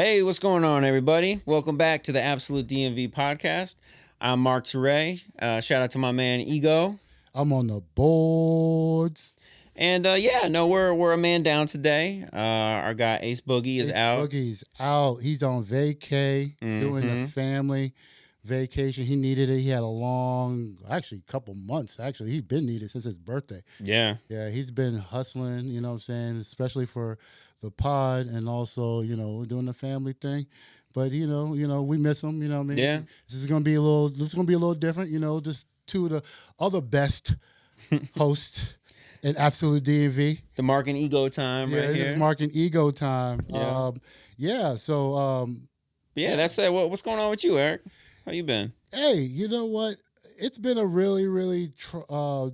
Hey, what's going on, everybody? Welcome back to the Absolute DMV podcast. I'm Mark Teray. Shout out to my man Ego. I'm on the boards. And we're a man down today. Our guy Ace Boogie is out. Boogie's out. He's on vacay, doing the family vacation. He needed it. He had a long, couple months. Actually, he's been needed since his birthday. Yeah. Yeah, he's been hustling, you know what I'm saying, especially for the pod and also, doing the family thing. But, we miss him, you know what I mean? Yeah. This is gonna be a little different, just two of the other best hosts in Absolute DMV. The Mark and Ego time right here. It's Mark and Ego time. Yeah. That's it. What's going on with you, Eric? How you been? Hey, you know what? It's been a really, really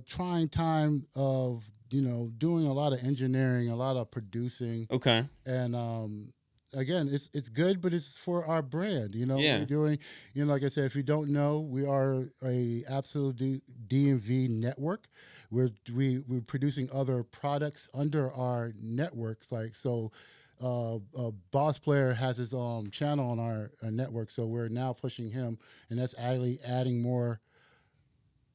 trying time of, doing a lot of engineering, a lot of producing. Okay. And again, it's good, but it's for our brand. Yeah. We're doing, like I said, if you don't know, we are a Absolute DMV network. We're producing other products under our network. Boss Player has his channel on our network, so we're now pushing him, and that's actually adding more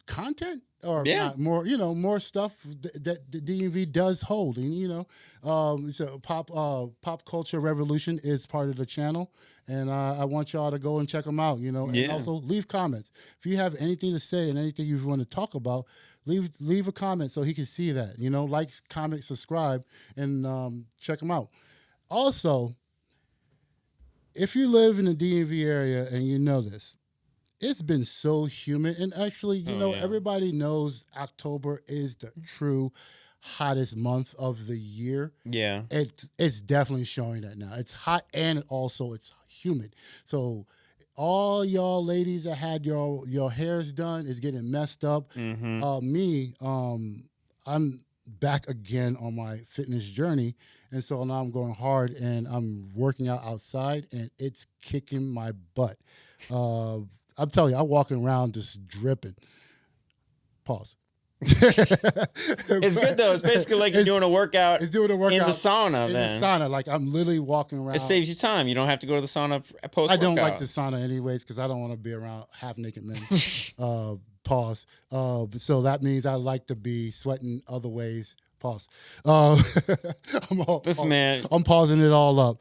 content or more stuff that the DMV does hold. And so pop culture revolution is part of the channel, and I want y'all to go and check them out. And also leave comments if you have anything to say and anything you want to talk about. Leave a comment so he can see that. Like, comment, subscribe, and check him out. Also, if you live in the DMV area and you know this, it's been so humid. And actually, everybody knows October is the true hottest month of the year. Yeah. It's definitely showing that now. It's hot and also it's humid. So all y'all ladies that had your hairs done is getting messed up. Mm-hmm. I'm back again on my fitness journey, and so now I'm going hard and I'm working out outside, and it's kicking my butt. I'm telling you, I'm walking around just dripping. Pause. It's good though. It's basically like you're doing a workout. It's doing a workout in the sauna, in man. the sauna. Like, I'm literally walking around. It saves you time. You don't have to go to the sauna post-workout. I don't like the sauna anyways because I don't want to be around half-naked men. Pause. So that means I like to be sweating other ways. Pause. I'm pausing it all up.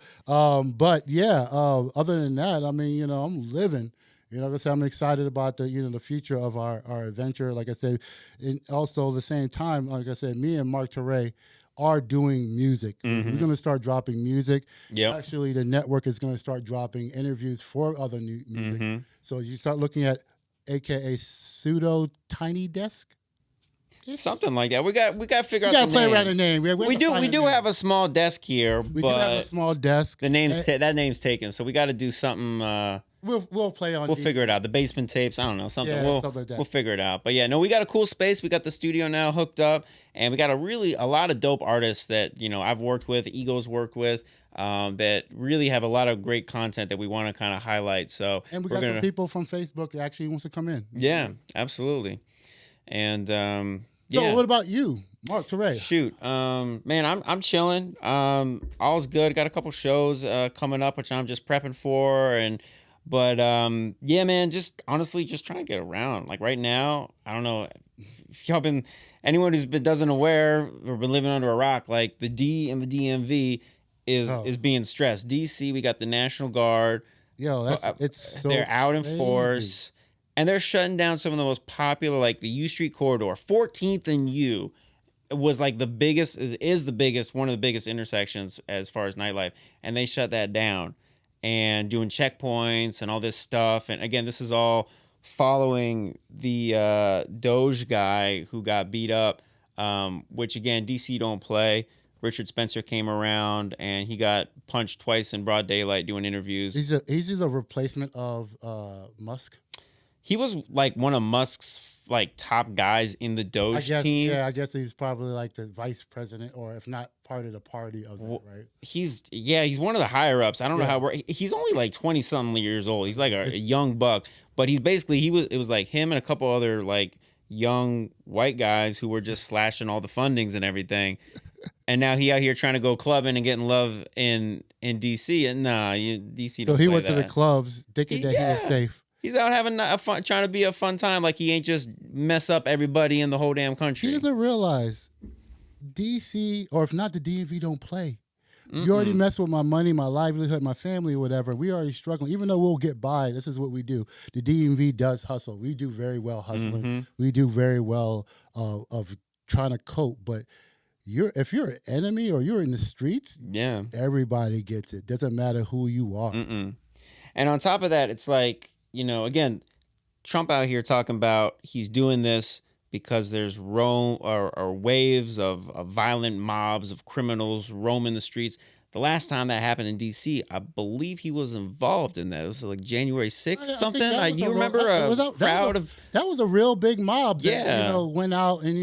But yeah, other than that, I mean, I'm living. Like I said, I'm excited about the future of our adventure. Like I said, and also at the same time, like I said, me and Mark Teray are doing music. Mm-hmm. We're going to start dropping music. Yep. Actually, the network is going to start dropping interviews for other new music. Mm-hmm. So you start looking at AKA Pseudo Tiny Desk. Something like that. We got to figure out. We got to play around the name. We do have a small desk here. We do have a small desk. The name's that name's taken, so we got to do something. We'll play on. We'll figure it out. The basement tapes. I don't know something. Yeah, something like that. We'll figure it out. But yeah, no, we got a cool space. We got the studio now hooked up, and we got a lot of dope artists that I've worked with, Ego's worked with, that really have a lot of great content that we want to kind of highlight. So and we got some people from Facebook that actually wants to come in. Yeah, absolutely. And So what about you, Mark Teray? Shoot, man, I'm chilling. All's good. Got a couple shows coming up, which I'm just prepping for, but yeah, man, just honestly, just trying to get around. Like right now, I don't know if y'all anyone who's doesn't aware or been living under a rock. Like the D and the DMV is being stressed. DC, we got the National Guard. Yo, they're out in force. And they're shutting down some of the most popular, like the U Street corridor. 14th and U was like one of the biggest intersections as far as nightlife. And they shut that down and doing checkpoints and all this stuff. And again, this is all following the Doge guy who got beat up, which again, DC don't play. Richard Spencer came around and he got punched twice in broad daylight doing interviews. He's a replacement of Musk. He was like one of Musk's like top guys in the Doge team. Yeah, I guess he's probably like the vice president, or if not part of the party of that, right? He's one of the higher ups. I don't know how he's only like 20 something years old. He's like a young buck, but it was like him and a couple other like young white guys who were just slashing all the fundings and everything. And now he out here trying to go clubbing and getting love in DC. And nah, DC So don't he play went to the that. clubs thinking that he was Yeah. safe. He's out having a fun, trying to be a fun time. Like he ain't just mess up everybody in the whole damn He country. doesn't realize DC, or if not, the DMV don't play. You already Mm-mm. messed with my money, my livelihood, my family, or whatever. We already struggling. Even though we'll get by, this is what we do. The DMV does hustle. We do very well hustling. Mm-hmm. We do very well of trying to cope. But if you're an enemy or you're in the streets, Yeah. everybody gets it. Doesn't matter who you are. Mm-mm. And on top of that, it's like, again, Trump out here talking about he's doing this because there's waves of violent mobs of criminals roaming the streets. The last time that happened in D.C., I believe he was involved in that. It was like January 6th, something. You remember a crowd of... That was a real big mob that, Yeah. went out and,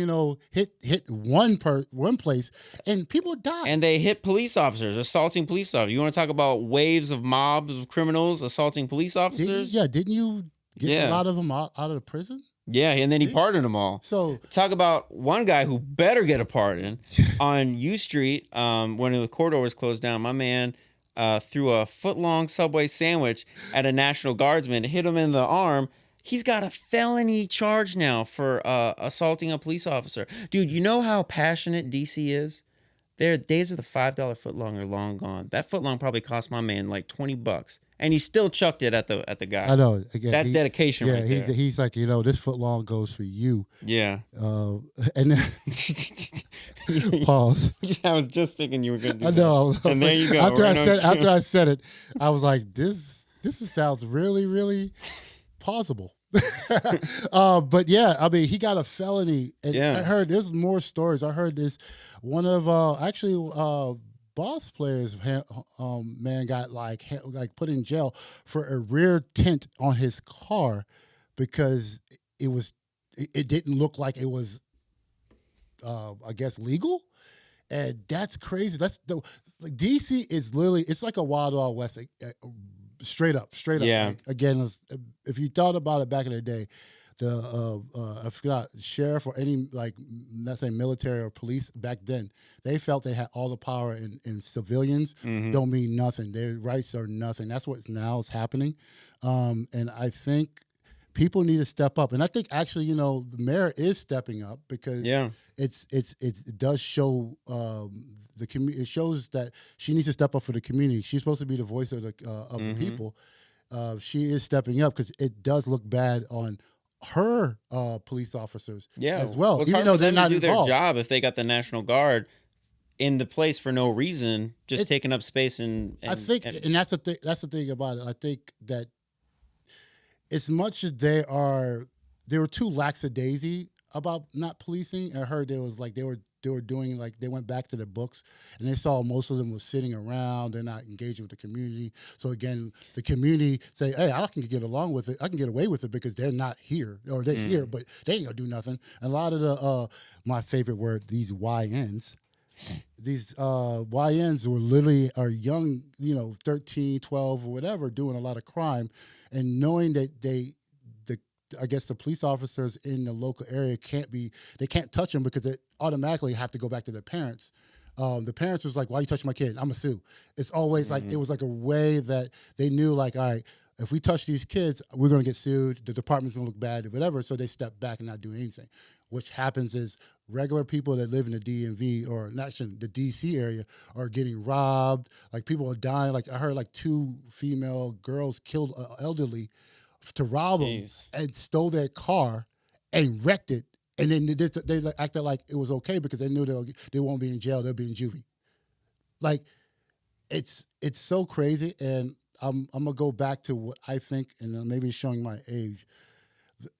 hit one place and people died. And they hit police officers, assaulting police officers. You want to talk about waves of mobs of criminals assaulting police officers? Didn't you get a lot of them out of the prison? Yeah, and then he pardoned them all. So talk about one guy who better get a pardon. On U Street, when the corridor was closed down, my man threw a foot-long Subway sandwich at a National Guardsman, hit him in the arm. He's got a felony charge now for assaulting a police officer. Dude, you know how passionate DC is? Their days of the $5 footlong are long gone. That footlong probably cost my man like $20. And he still chucked it at the guy. I know. Again, that's dedication, right there. He's like, this foot long goes for you. Yeah. And then pause. I was just thinking you were going to do I know. that. And there you go. After I said it, I was like, this sounds really, really plausible. But yeah, I mean, he got a felony, and I heard there's more stories. I heard this one of Boss Players man got like put in jail for a rear tint on his car because it didn't look like it was I guess legal. And that's crazy. DC is literally, it's like a Wild West. Straight up. Yeah. Like, again, if you thought about it back in the day, I forgot, sheriff or any, let's say military or police back then, they felt they had all the power, and civilians don't mean nothing. Their rights are nothing. That's what now is happening. And I think people need to step up. And I think actually, the mayor is stepping up because it does show the community. It shows that she needs to step up for the community. She's supposed to be the voice of the people. She is stepping up because it does look bad on her police officers as well. It's even hard though for they're them not to do involved. their job if they got the National Guard in the place for no reason, just taking up space. And I think, and that's the thing. That's the thing about it. I think that as much as they were too lackadaisy about not policing. I heard there was they were doing they went back to the books and they saw most of them was sitting around. They're not engaging with the community. So again, the community say, hey, I can get along with it. I can get away with it because they're not here, or they're here, but they ain't gonna do nothing. And a lot of the my favorite word, these YNs. These YNs were literally are young, 13, 12 or whatever, doing a lot of crime, and knowing that I guess the police officers in the local area they can't touch them because they automatically have to go back to their parents. The parents was like, why you touching my kid? I'm gonna sue. It's always it was like a way that they knew all right, if we touch these kids, we're gonna get sued. The department's gonna look bad or whatever. So they step back and not do anything. Which happens is regular people that live in the DMV or not the DC area are getting robbed. people are dying. I heard 2 female girls killed elderly to rob them and stole their car and wrecked it. And then they acted like it was okay because they knew they won't be in jail. They'll be in juvie. It's so crazy. And I'm going to go back to what I think, and maybe showing my age.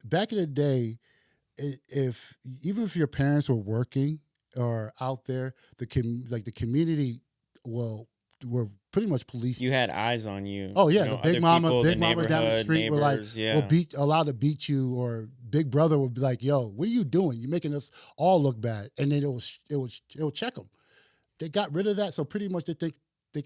Back in the day, even if your parents were working or out there, the community were pretty much policed. You had eyes on you. Oh yeah, the big mama down the street neighbors, will allowed to beat you, or big brother would be like, "Yo, what are you doing? You're making us all look bad." And then it'll check them. They got rid of that, so pretty much they think they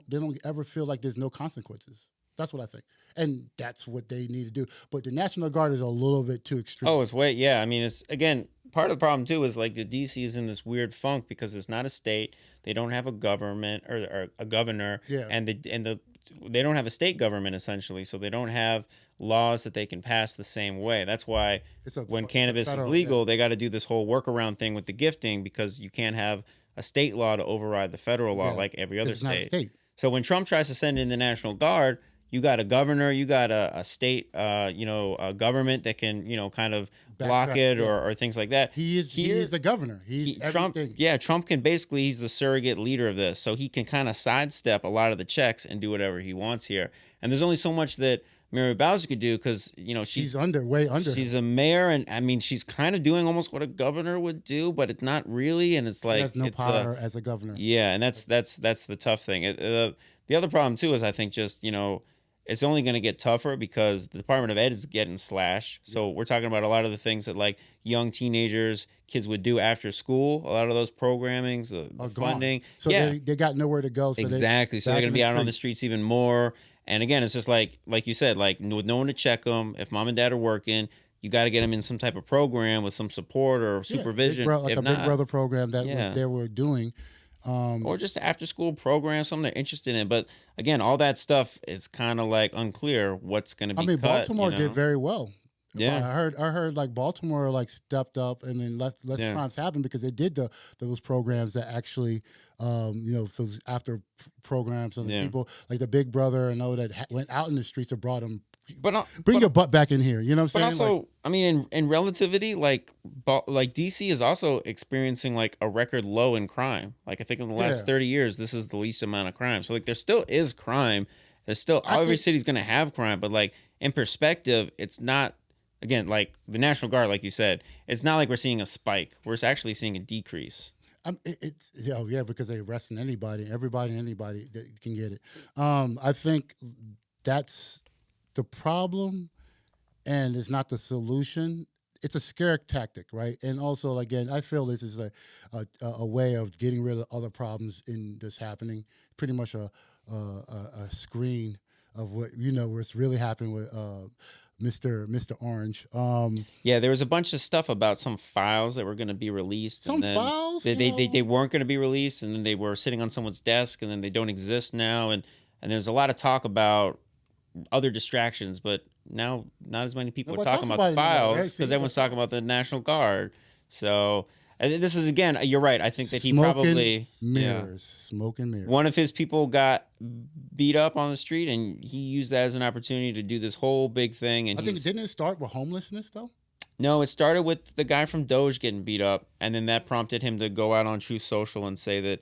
don't ever feel like there's no consequences. That's what I think, and that's what they need to do. But the National Guard is a little bit too extreme. Oh, it's way, yeah. I mean, it's again part of the problem too is like the DC is in this weird funk because it's not a state. They don't have a government or a governor, Yeah. and they don't have a state government essentially, so they don't have laws that they can pass the same way. That's why when cannabis is legal, they got to do this whole workaround thing with the gifting because you can't have a state law to override the federal law like every other state. So when Trump tries to send in the National Guard, you got a governor, you got a state, a government that can, kind of block it or things like that. He is the governor. He's everything. Trump can basically, he's the surrogate leader of this. So he can kind of sidestep a lot of the checks and do whatever he wants here. And there's only so much that Mary Bowser could do because, she's way under. She's a mayor, and I mean, she's kind of doing almost what a governor would do, but it's not really. And it's like she has no power as a governor. Yeah, and that's the tough thing. The other problem too is I think just it's only going to get tougher because the Department of Ed is getting slashed. So we're talking about a lot of the things that like young teenagers, kids would do after school. A lot of those programmings, the funding. So they got nowhere to go. So exactly. So they're going to be out on the streets even more. And again, it's just like you said, like with no one to check them. If mom and dad are working, you got to get them in some type of program with some support or supervision. Like a Big Brother program that they were doing. Or just after school program, something they're interested in. But again, all that stuff is kind of like unclear what's going to be cut. Baltimore did very well. Yeah, I heard like Baltimore like stepped up and then less crimes happened because they did those programs that actually, those after programs and the people like the Big Brother and all that went out in the streets and brought them. Bring your butt back in here. You know what I'm saying? But also, I mean, in relativity, like DC is also experiencing like a record low in crime. Like I think in the last 30 years, this is the least amount of crime. So like there still is crime. There's still every city's gonna have crime, but like in perspective, it's not. Again, like the National Guard, like you said, it's not like we're seeing a spike. We're actually seeing a decrease. Because they're arresting anybody that can get it. I think that's the problem, and it's not the solution. It's a scare tactic, right? And also, again, I feel this is a way of getting rid of other problems in this happening. Pretty much a screen of what's really happening with Mr. Orange. There was a bunch of stuff about some files that were going to be released. Files? They weren't going to be released, and then they were sitting on someone's desk, and then they don't exist now. And there's a lot of talk about other distractions, but now not as many people are talking about the files because everyone's talking about the National Guard. So this is, again, you're right. I think that he probably... Smoke and mirrors. One of his people got beat up on the street, and he used that as an opportunity to do this whole big thing. And I think, didn't it start with homelessness, though? No, it started with the guy from Doge getting beat up, and then that prompted him to go out on Truth Social and say that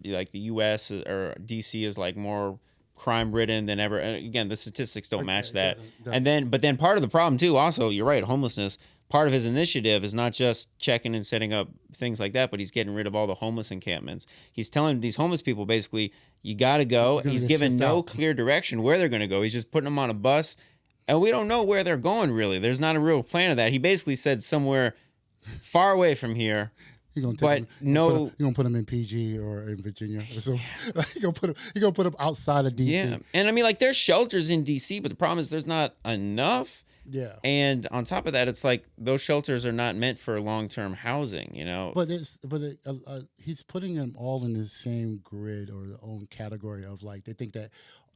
like the U.S. or D.C. is like more crime-ridden than ever. And again, the statistics don't match that. But then part of the problem, too, also, you're right, homelessness, part of his initiative is not just checking and setting up things like that, but he's getting rid of all the homeless encampments. He's telling these homeless people, basically, you got to go. He's given no clear direction where they're going to go. He's just putting them on a bus, and we don't know where they're going, really. There's not a real plan of that. He basically said somewhere far away from here. You're gonna put them in PG or in Virginia. So you're gonna put them outside of DC. Yeah, and I mean, like, there's shelters in DC, but the problem is there's not enough. Yeah. And on top of that, it's like those shelters are not meant for long-term housing, But he's putting them all in the same grid or the own category of, like, they think that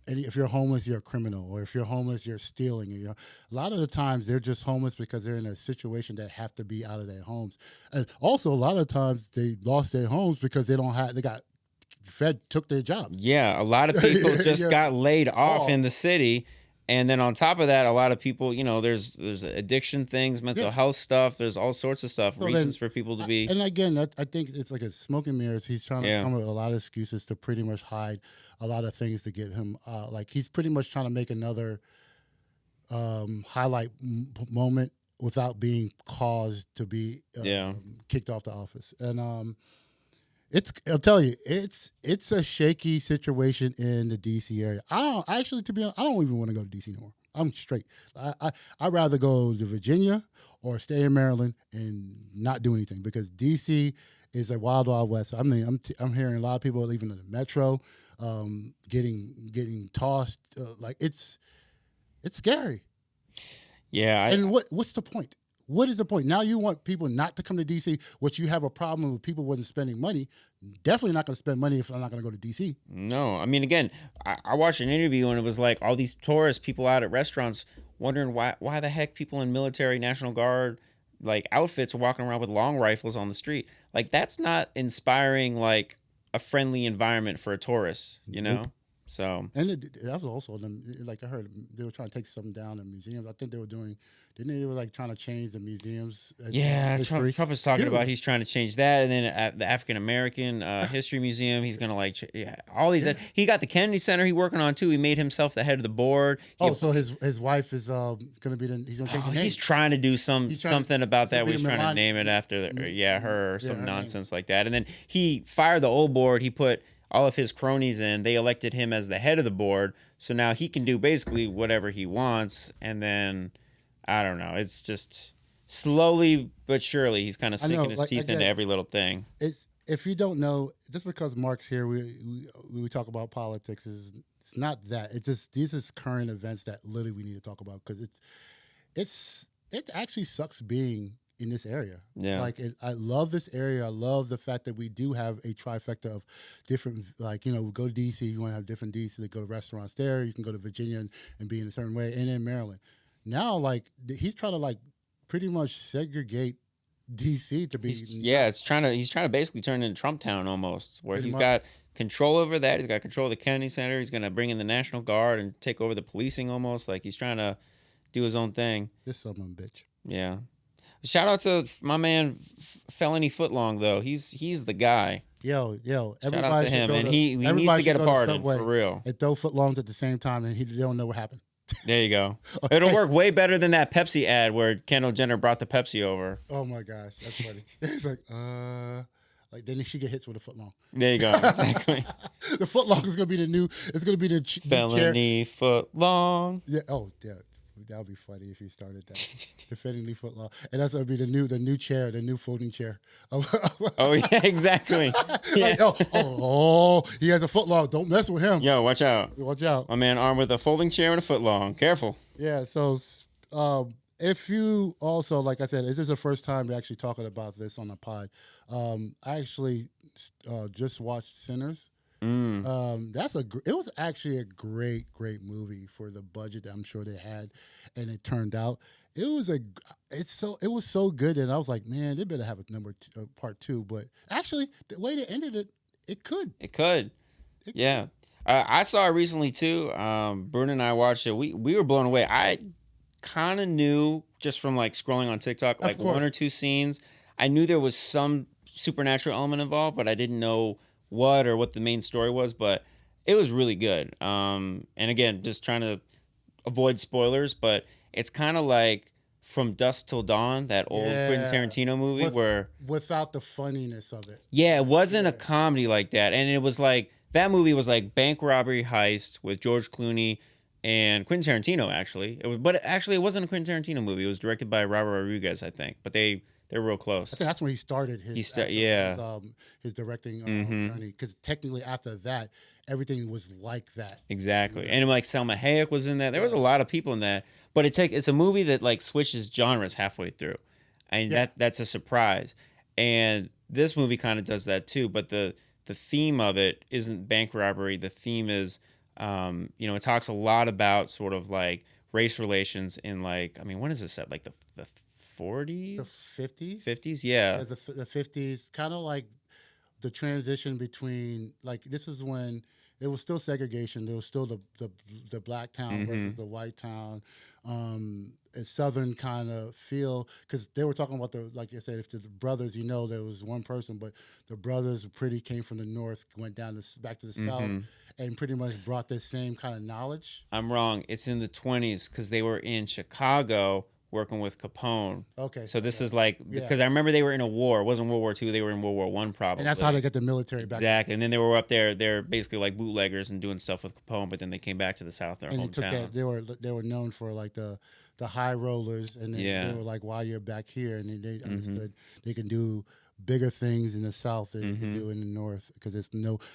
if you're homeless, you're a criminal, or if you're homeless, you're stealing. A lot of the times they're just homeless because they're in a situation that have to be out of their homes, and also a lot of times they lost their homes because they got Fed took their jobs. Yeah, a lot of people just got laid off in the city. And then on top of that, a lot of people, there's addiction things, mental health stuff. There's all sorts of stuff, reasons for people to be. And again, I think it's like a smoke and mirrors. He's trying to come up with a lot of excuses to pretty much hide a lot of things to get him. Like he's pretty much trying to make another highlight moment without being caused to be kicked off the office. And I'll tell you, it's a shaky situation in the DC area. To be honest, I don't even want to go to DC anymore. I'm straight. I'd rather go to Virginia or stay in Maryland and not do anything because DC is a wild west. I'm hearing a lot of people leaving the metro, getting tossed. Like it's scary. Yeah. And what's the point? What is the point? Now you want people not to come to DC, which you have a problem with people wasn't spending money. Definitely not going to spend money if I'm not going to go to DC. No, I mean, again, I watched an interview and it was like all these tourists, people out at restaurants wondering why the heck people in military, National Guard, like outfits are walking around with long rifles on the street. Like that's not inspiring like a friendly environment for a tourist, you know? Nope. So. And that was also them. Like I heard they were trying to take something down in museums. I think they were doing, didn't they? They were like trying to change the museums. Yeah, Trump is talking about he's trying to change that, and then at the African American History Museum, he's gonna like all these. He got the Kennedy Center he working on too. He made himself the head of the board. So his wife is gonna be he's gonna change the name. He's trying to do something about that. He's trying to name it after her or some nonsense like that. And then he fired the old board. He put all of his cronies in. They elected him as the head of the board, so now he can do basically whatever he wants. And then I don't know. It's just slowly but surely he's kind of sinking his teeth into every little thing. It's, if you don't know, just because Mark's here, we talk about politics. It's not that. It's just these is current events that literally we need to talk about because it actually sucks being in this area. Yeah. Like I love this area. I love the fact that we do have a trifecta of different, like, we go to DC, you want to have different DC, they go to restaurants there. You can go to Virginia and be in a certain way. And in Maryland. Now, like, he's trying to like pretty much segregate DC to be. He's trying to basically turn it into Trump Town almost, where he's got control over that. He's got control of the Kennedy Center. He's going to bring in the National Guard and take over the policing almost. Like he's trying to do his own thing. This son of a bitch. Yeah. Shout out to my man Felony Footlong though. He's the guy. Yo, shout out to him, and he needs to get a pardon for real. And throw footlongs at the same time, and they don't know what happened. There you go. It'll work way better than that Pepsi ad where Kendall Jenner brought the Pepsi over. Oh my gosh, that's funny. It's like then she get hits with a footlong. There you go. Exactly. The footlong is gonna be the new. It's gonna be the Felony Footlong. Yeah. Oh, yeah. That would be funny if he started that. Defending footlong, and that's gonna be the new chair, the new folding chair. Oh yeah, exactly. Yeah. Like, he has a footlong. Don't mess with him. Yo, watch out. Watch out. My man armed with a folding chair and a footlong. Careful. Yeah. So, if you also, like I said, this is the first time we're actually talking about this on the pod. I actually just watched Sinners. It was actually a great movie for the budget that I'm sure they had, and it turned out it was so good, and I was like, man, they better have a part 2. But actually, the way they ended it, it could. Yeah. I saw it recently too. Bruno and I watched it. We were blown away. I kind of knew just from like scrolling on TikTok, like one or two scenes. I knew there was some supernatural element involved, but I didn't know what the main story was, but it was really good. And again, just trying to avoid spoilers, but it's kind of like From Dusk Till Dawn, that old Quentin Tarantino movie without the funniness of it. Yeah, it wasn't a comedy like that. And it was like, that movie was like bank robbery heist with George Clooney and Quentin Tarantino, actually. It wasn't a Quentin Tarantino movie. It was directed by Robert Rodriguez, I think. But they're real close. I think that's when he started his directing journey. Because technically after that, everything was like that. Exactly. Yeah. And like Selma Hayek was in that. There was a lot of people in that. But it's a movie that like switches genres halfway through. And that's a surprise. And this movie kind of does that too. But the theme of it isn't bank robbery. The theme is, it talks a lot about sort of like race relations in like, I mean, when is this set? Like the 40s? The 50s? 50s, yeah. The 50s, kind of like the transition between, like, this is when it was still segregation. There was still the black town versus the white town. A southern kind of feel, because they were talking about like I said, if the brothers, there was one person, but the brothers came from the north, went down back to the south, and pretty much brought the same kind of knowledge. I'm wrong. It's in the 20s because they were in Chicago, working with Capone. Okay. So this is like because I remember they were in a war. It wasn't World War II. They were in World War One probably. And that's how they get the military back. Exactly. And then they were up there. They're basically like bootleggers and doing stuff with Capone. But then they came back to the South, their hometown. They were known for like the high rollers, and they were like, "Why you're back here?" And they understood they can do bigger things in the South than you can do in the North because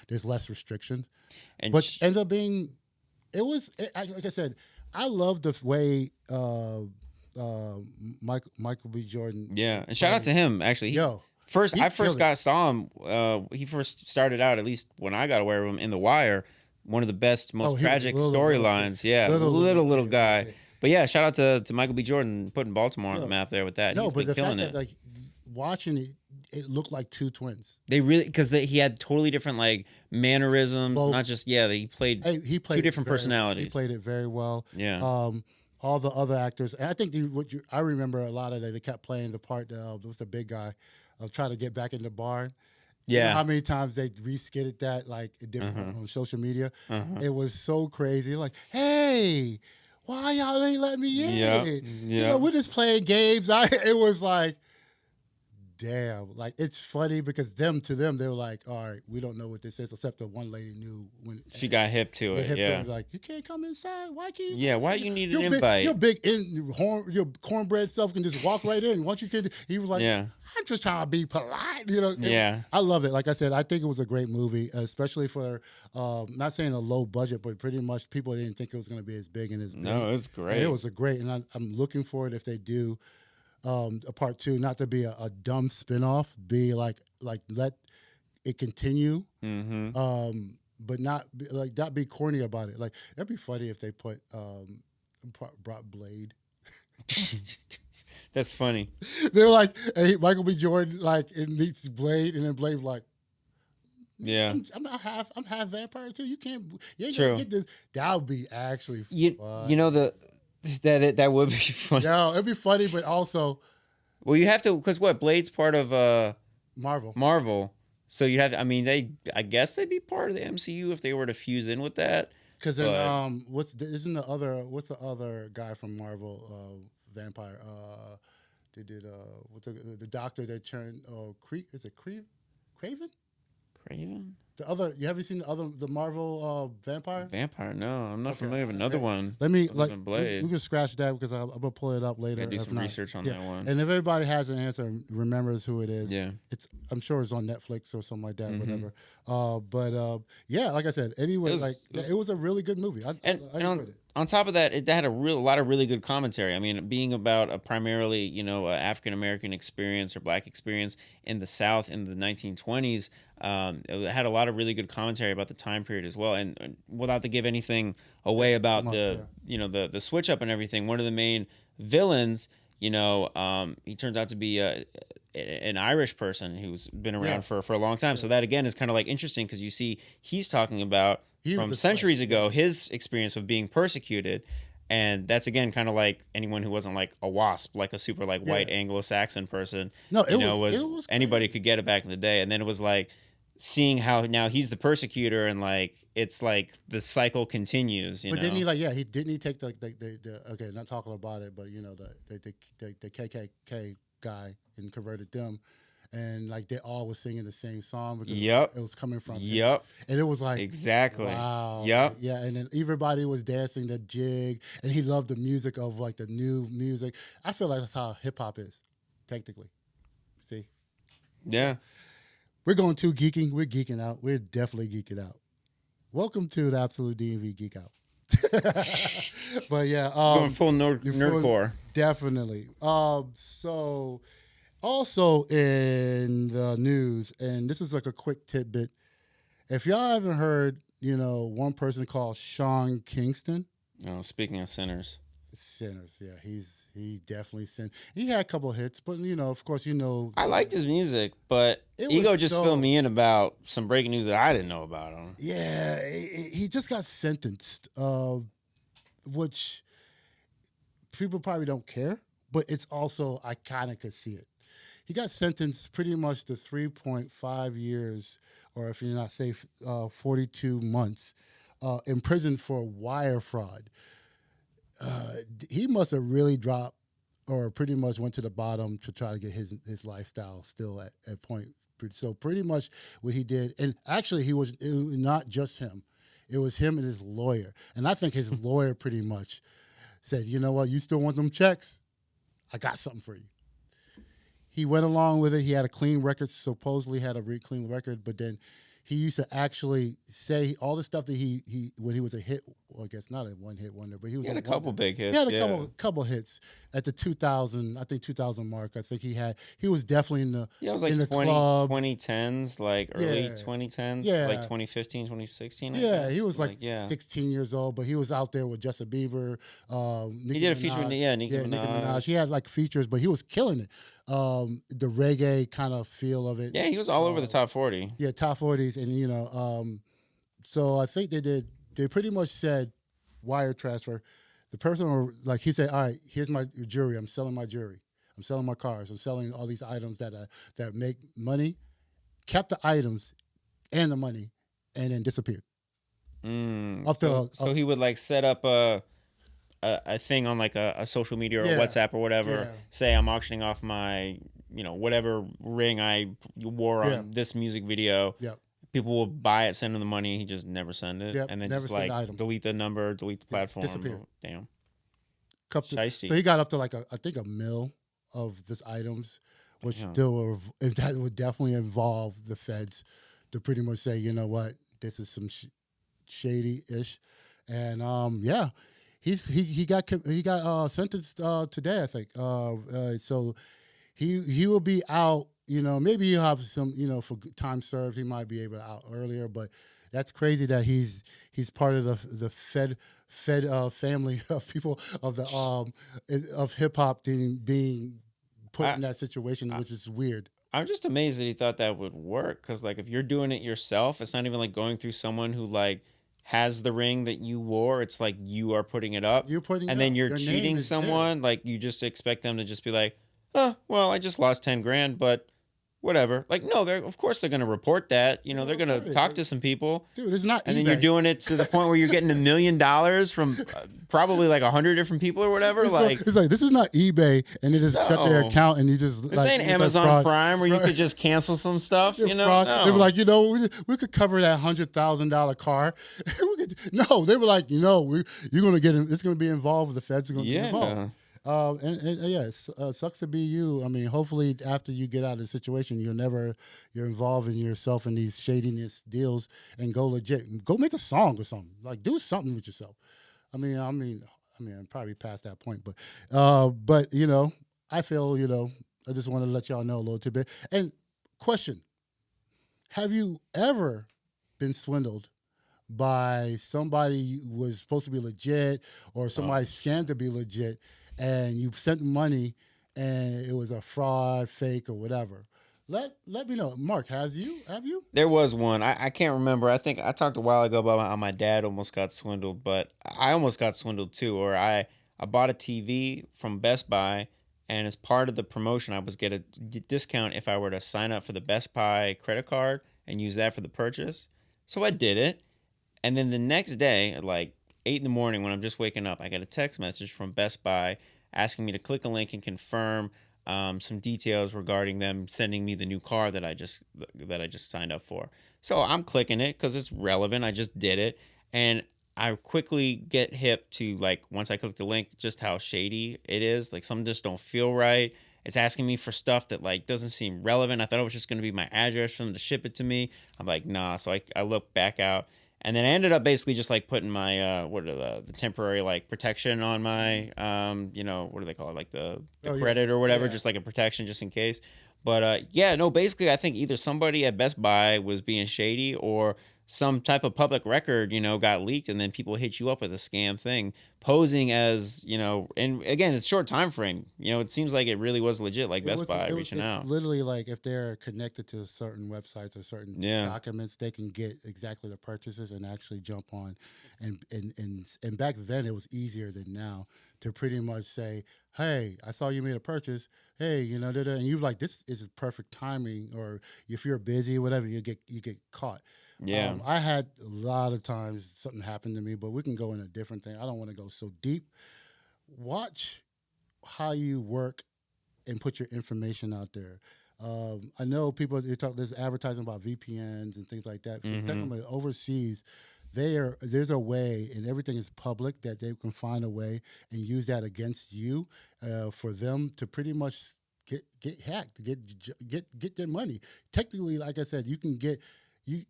there's less restrictions. But ends up being, like I said, I love the way Michael B. Jordan. Yeah, and shout out to him actually. I first saw him. He first started out, at least when I got aware of him, in The Wire. One of the best, most tragic storylines. Yeah, little guy. Yeah. But yeah, shout out to Michael B. Jordan putting Baltimore on the map there with that. No, but the fact that like watching it looked like two twins. They really, because he had totally different like mannerisms. Both. Not just he played two different personalities. He played it very well. Yeah. All the other actors, and I think I remember a lot of that. They kept playing the part with the big guy of trying to get back in the barn. Yeah. You know how many times they reskidded that like on social media? It was so crazy. Like, hey, why y'all ain't let me in? Yeah. You know, we're just playing games. It was like, damn. Like, it's funny because to them, they were like, all right, we don't know what this is, except the one lady knew when she got hip to it. Yeah. Like, you can't come inside. Why can't you? Yeah, why you need an invite? Your cornbread self can just walk right in. Once you can, he was like, I'm just trying to be polite. You know, I love it. Like I said, I think it was a great movie, especially for not saying a low budget, but pretty much people didn't think it was going to be as big and as big. No, it was great. And it was and I'm looking forward if they do a part 2, not to be a dumb spinoff, be like let it continue, but not be corny about it. Like that'd be funny if they brought Blade. That's funny. They're like, hey, Michael B. Jordan it meets Blade, and then Blade like, yeah, I'm half vampire too. You can't get this. That would be actually fun. You know that would be funny. Yeah, it'd be funny, but also, well, you have to because Blade's part of Marvel. So you have. I mean, I guess they'd be part of the MCU if they were to fuse in with that. Because then, what's the other guy from Marvel? Vampire. They did what's the doctor that turned is it Craven? Craven? You haven't seen the Marvel vampire? Vampire? No, I'm not familiar with another one. Let me we can scratch that because I'm gonna pull it up later. Do some research on that one. And if everybody has an answer and remembers who it is, I'm sure it's on Netflix or something like that, whatever. Like I said, anyway, it was a really good movie. I enjoyed it. On top of that, it had a lot of really good commentary. I mean, being about a primarily, African American experience or Black experience in the South in the 1920s, it had a lot of really good commentary about the time period as well. And without to give anything away about the switch up and everything, one of the main villains, he turns out to be an Irish person who's been around for a long time. So that again is kind of like interesting because you see he's talking about. From centuries ago, his experience of being persecuted, and that's again kind of like anyone who wasn't like a WASP, like a super white Anglo-Saxon person. No, it was anybody could get it back in the day, and then it was like seeing how now he's the persecutor, and it's like the cycle continues. But didn't he take the okay, not talking about it, but the KKK guy and converted them. And they all was singing the same song because it was coming from him. And it was like exactly wow. Yeah, and then everybody was dancing the jig, and he loved the music of the new music. I feel like that's how hip hop is, technically. See? Yeah. We're going too geeking. We're geeking out. We're definitely geeking out. Welcome to the Absolute DMV Geek Out. But yeah, going full nerdcore. Definitely. So. Also in the news, and this is like a quick tidbit. If y'all haven't heard, one person called Sean Kingston. Oh, speaking of sinners, yeah, he definitely sinned. He had a couple of hits, but of course, I liked his music, but Ego just filled me in about some breaking news that I didn't know about him. Yeah, he just got sentenced, which people probably don't care, but it's also I kind of could see it. He got sentenced pretty much to 3.5 years, or if you're not safe, 42 months in prison for wire fraud. He must have really dropped or pretty much went to the bottom to try to get his lifestyle still at point. So pretty much what he did, and actually it was not just him, it was him and his lawyer, and I think his lawyer pretty much said, you know what, you still want them checks? I got something for you. He went along with it. He had a clean record, supposedly had a clean record, but then he used to actually say all the stuff that he when he was a hit. Well, I guess not a one hit wonder, but he was He had a couple big hits. He had a couple hits at the 2000, I think 2000 mark. I think he was definitely in the it was like in the 2010s, like early 2010s, Yeah. like 2015, 2016. Yeah, he was like 16 years old, but he was out there with Justin Bieber. Nicki He did a Minaj. feature with Nicki Minaj. He had like features, but he was killing it. The reggae kind of feel of it. Yeah, he was all over the top 40. Yeah, top 40s, and so I think they pretty much said wire transfer. The person, like he said, all right, here's my jewelry. I'm selling my jewelry. I'm selling my cars. I'm selling all these items that make money. Kept the items and the money, and then disappeared. So he would like set up a thing on like a social media or WhatsApp or whatever. Say I'm auctioning off my whatever ring I wore on this music video. Yep. People will buy it, send him the money. He just never send it, and then just like delete the number, delete the platform. Disappear. Damn. So he got up to like I think a mil of these items, which still that would definitely involve the feds to pretty much say, you know what, this is some shady-ish, and he got sentenced today, I think. So he will be out. Maybe he'll have some. For time served, he might be able to out earlier. But that's crazy that he's part of the Fed family of people of the of hip hop being put in that situation, which is weird. I'm just amazed that he thought that would work. Because like if you're doing it yourself, it's not even like going through someone who like has the ring that you wore. It's like you are putting it up. And then you're cheating someone. Like you just expect them to just be like, oh, well, I just lost 10 grand, but whatever. Like, no, of course they're going to report that. They're going to talk to some people. Dude, it's not And eBay. then you're doing it to the point where you're getting $1 million from probably like 100 different people or whatever. It's like this is not eBay, and they just shut their account and you just this ain't Amazon Prime where you could just cancel some stuff. No. They were like, we could cover that $100,000 car. No, they were like, you're going to get it's going to be involved. The feds are going to be involved. It sucks to be you. I mean, hopefully after you get out of the situation, you're involving yourself in these shadiness deals and go legit. Go make a song or something. Like do something with yourself. I mean, I'm probably past that point, but I feel, I just want to let y'all know a little tidbit. And question, have you ever been swindled by somebody who was supposed to be legit or somebody scammed to be legit, and you sent money and it was a fraud, fake, or whatever? Let me know. Mark, have you? There was one. I can't remember. I think I talked a while ago about how my dad almost got swindled, but I almost got swindled too. Or I bought a TV from Best Buy, and as part of the promotion, I was get a discount if I were to sign up for the Best Buy credit card and use that for the purchase. So I did it. And then the next day, at like 8 in the morning when I'm just waking up, I get a text message from Best Buy asking me to click a link and confirm some details regarding them sending me the new car that I just signed up for. So I'm clicking it because it's relevant. I just did it. And I quickly get hip to, like, once I click the link, just how shady it is. Like, some just don't feel right. It's asking me for stuff that, like, doesn't seem relevant. I thought it was just going to be my address for them to ship it to me. I'm like, nah. So I look back out. And then I ended up basically just like putting my the temporary like protection on my what do they call it, like the credit or whatever, just like a protection just in case. But basically I think either somebody at Best Buy was being shady or some type of public record, got leaked, and then people hit you up with a scam thing, posing as, and again, it's short time frame. It seems like it really was legit, like Best Buy reaching out. Literally, like if they're connected to certain websites or certain documents, they can get exactly the purchases and actually jump on. And back then, it was easier than now to pretty much say, hey, I saw you made a purchase. Hey, and you're like, this is perfect timing. Or if you're busy, whatever, you get caught. Yeah, I had a lot of times something happened to me, but we can go in a different thing. I don't want to go so deep. Watch how you work and put your information out there. I know people they talk there's advertising about VPNs and things like that. Technically, overseas, there's a way, and everything is public that they can find a way and use that against you for them to pretty much get hacked, get their money. Technically, like I said, you can get.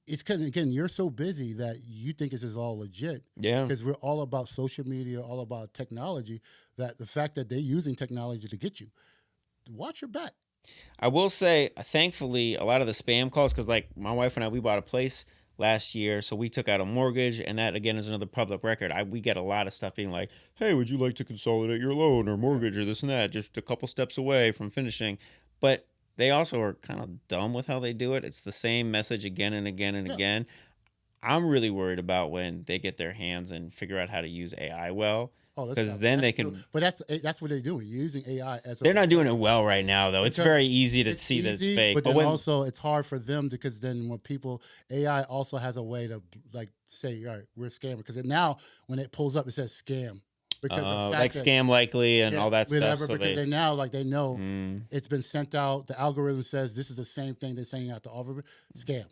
It's kind of again, you're so busy that you think this is all legit. Yeah. Because we're all about social media, all about technology. That the fact that they're using technology to get you, watch your back. I will say, thankfully, a lot of the spam calls, because like my wife and I, we bought a place last year, so we took out a mortgage, and that again is another public record. We get a lot of stuff being like, "Hey, would you like to consolidate your loan or mortgage or this and that?" Just a couple steps away from finishing, but they also are kind of dumb with how they do it. It's the same message again and again and again. I'm really worried about when they get their hands and figure out how to use AI well. Because then they can. But that's what they're doing. You're using AI as. They're not doing it well right now, though. It's very easy to see that it's fake. But then also, it's hard for them because then when AI also has a way to like say, all right, we're scamming. Because now when it pulls up, it says scam. Because like scam likely and all that stuff. So because they now they know it's been sent out. The algorithm says this is the same thing they're sending out to all of it. Scam.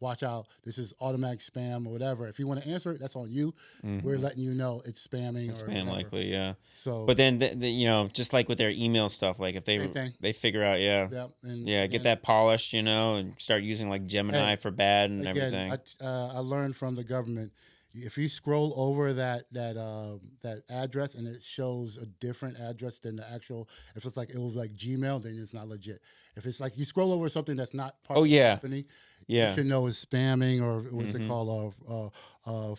Watch out. This is automatic spam or whatever. If you want to answer it, that's on you. We're letting you know it's spamming or spam whatever. likely, yeah. So, but then just like with their email stuff, like if they figure out, get that polished, and start using like Gemini for bad and everything. I learned from the government. If you scroll over that address and it shows a different address than the actual, if it's like it was like Gmail, then it's not legit. If it's like you scroll over something that's not part of the company, you should know it's spamming or what's it called?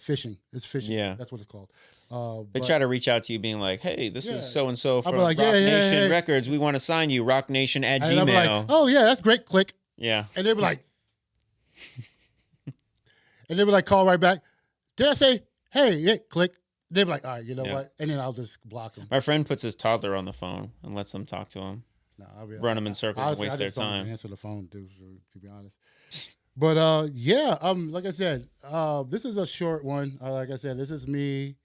Phishing. It's phishing. Yeah, that's what it's called. They try to reach out to you, being like, "Hey, this is so and so from Rock Nation Records. We want to sign you, rocknation@gmail." And I'll be like, "Oh yeah, that's great." Click. Yeah, and they were like, call right back. Did I say, hey, click? They'd be like, all right, you know what? And then I'll just block them. My friend puts his toddler on the phone and lets them talk to him. No, run them in circles and waste their time. I answer the phone, dude, to be honest. But like I said, this is a short one. Like I said, this is me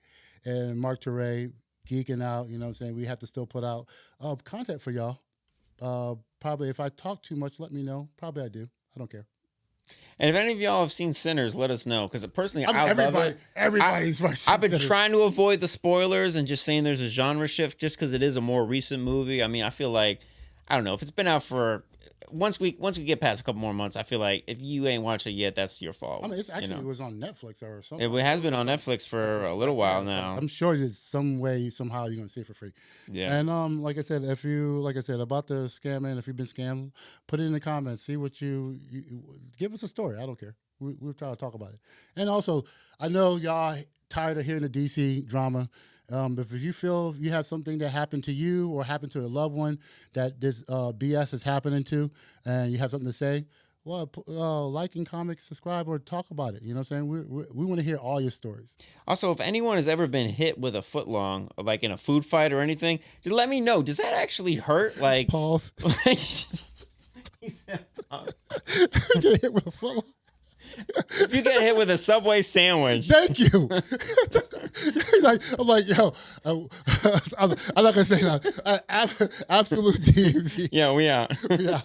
and Mark Teray geeking out. You know what I'm saying? We have to still put out content for y'all. Probably if I talk too much, let me know. Probably I do. I don't care. And if any of y'all have seen Sinners, let us know. Because personally, I love it. Everybody's I've been trying to avoid the spoilers and just saying there's a genre shift just because it is a more recent movie. I mean, I feel like, I don't know, if it's been out for... Once we get past a couple more months, I feel like if you ain't watched it yet, that's your fault. I mean, it's actually it was on Netflix or something. It has been on Netflix for a little while now. I'm sure that some way, somehow, you're gonna see it for free. Yeah. And like I said, about the scamming, if you've been scammed, put it in the comments. See what you give us a story. I don't care. We'll try to talk about it. And also, I know y'all tired of hearing the DC drama. If you feel you have something that happened to you or happened to a loved one that this BS is happening to, and you have something to say, well, like and comment, subscribe, or talk about it. You know what I'm saying? We want to hear all your stories. Also, if anyone has ever been hit with a footlong, like in a food fight or anything, just let me know. Does that actually hurt? Like, pause. He said, pause. Get hit with a footlong. If you get hit with a Subway sandwich. Thank you. I'm like, yo, I'm not going to say that. Absolute DMV. Yeah, we out. Yeah.